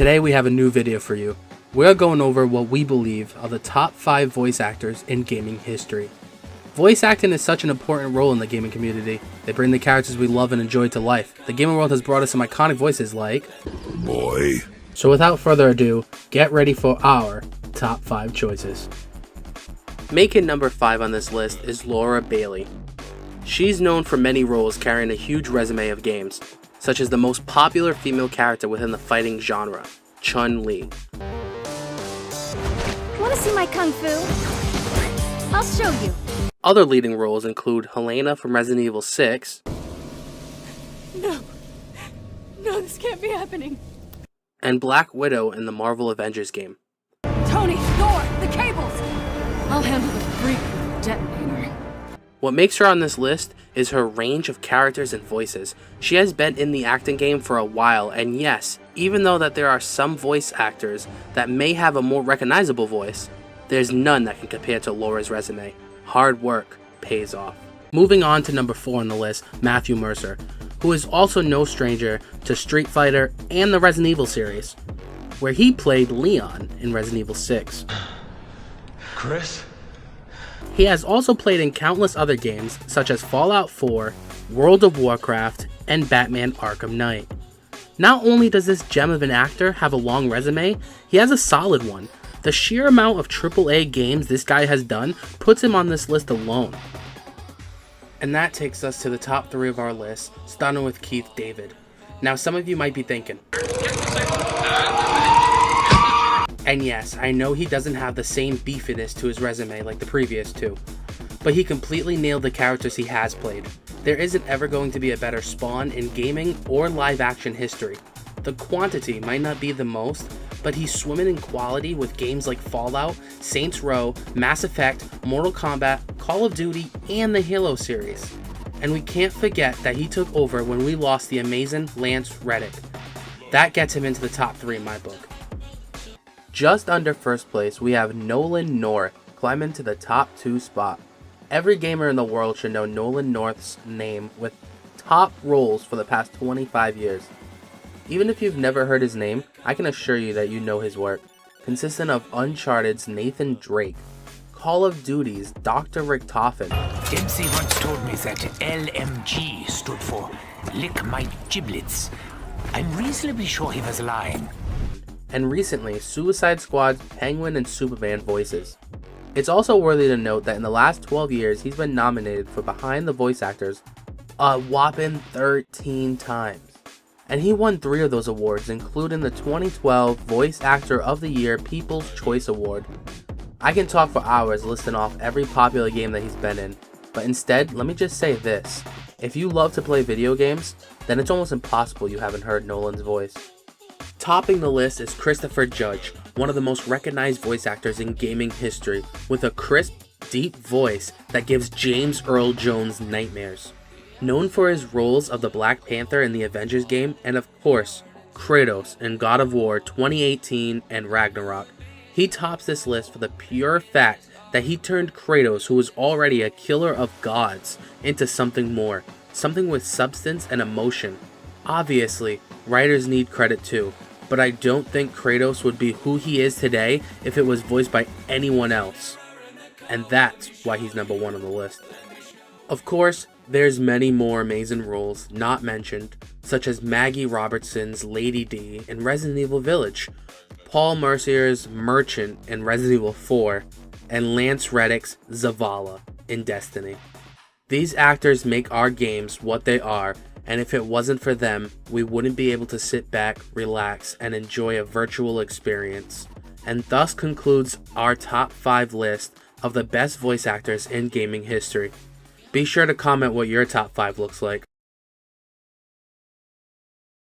Today we have a new video for you. We're going over what we believe are the top 5 voice actors in gaming history. Voice acting is such an important role in the gaming community. They bring the characters we love and enjoy to life. The gaming world has brought us some iconic voices like... Boy. So without further ado, get ready for our top 5 choices. Making number 5 on this list is Laura Bailey. She's known for many roles carrying a huge resume of games, such as the most popular female character within the fighting genre, Chun-Li. Want to see my kung fu? I'll show you. Other leading roles include Helena from Resident Evil 6. No, this can't be happening. And Black Widow in the Marvel Avengers game. Tony, Thor, the cables! I'll handle the freak with the detonator. What makes her on this list is her range of characters and voices. She has been in the acting game for a while, and yes, even though that there are some voice actors that may have a more recognizable voice, there's none that can compare to Laura's resume. Hard work pays off. Moving on to number 4 on the list, Matthew Mercer, who is also no stranger to Street Fighter and the Resident Evil series, where he played Leon in Resident Evil 6. Chris? He has also played in countless other games such as Fallout 4, World of Warcraft, and Batman Arkham Knight. Not only does this gem of an actor have a long resume, he has a solid one. The sheer amount of AAA games this guy has done puts him on this list alone. And that takes us to the top 3 of our list, starting with Keith David. Now some of you might be thinking, and yes, I know he doesn't have the same beefiness to his resume like the previous 2, but he completely nailed the characters he has played. There isn't ever going to be a better Spawn in gaming or live action history. The quantity might not be the most, but he's swimming in quality with games like Fallout, Saints Row, Mass Effect, Mortal Kombat, Call of Duty, and the Halo series. And we can't forget that he took over when we lost the amazing Lance Reddick. That gets him into the top 3 in my book. Just under first place, we have Nolan North climbing to the top 2 spot. Every gamer in the world should know Nolan North's name with top roles for the past 25 years. Even if you've never heard his name, I can assure you that you know his work, consistent of Uncharted's Nathan Drake, Call of Duty's Dr. Richtofen. Dempsey once told me that LMG stood for Lick My Giblets. I'm reasonably sure he was lying. And recently, Suicide Squad's Penguin and Superman voices. It's also worthy to note that in the last 12 years, he's been nominated for Behind the Voice Actors a whopping 13 times. And he won 3 of those awards, including the 2012 Voice Actor of the Year People's Choice Award. I can talk for hours listing off every popular game that he's been in, but instead, let me just say this. If you love to play video games, then it's almost impossible you haven't heard Nolan's voice. Topping the list is Christopher Judge, one of the most recognized voice actors in gaming history, with a crisp, deep voice that gives James Earl Jones nightmares. Known for his roles of the Black Panther in the Avengers game, and of course, Kratos in God of War 2018 and Ragnarok, he tops this list for the pure fact that he turned Kratos, who was already a killer of gods, into something more, something with substance and emotion. Obviously, writers need credit too, but I don't think Kratos would be who he is today if it was voiced by anyone else. And that's why he's number 1 on the list. Of course, there's many more amazing roles not mentioned, such as Maggie Robertson's Lady D in Resident Evil Village, Paul Mercier's Merchant in Resident Evil 4, and Lance Reddick's Zavala in Destiny. These actors make our games what they are, and if it wasn't for them, we wouldn't be able to sit back, relax, and enjoy a virtual experience. And thus concludes our top 5 list of the best voice actors in gaming history. Be sure to comment what your top 5 looks like.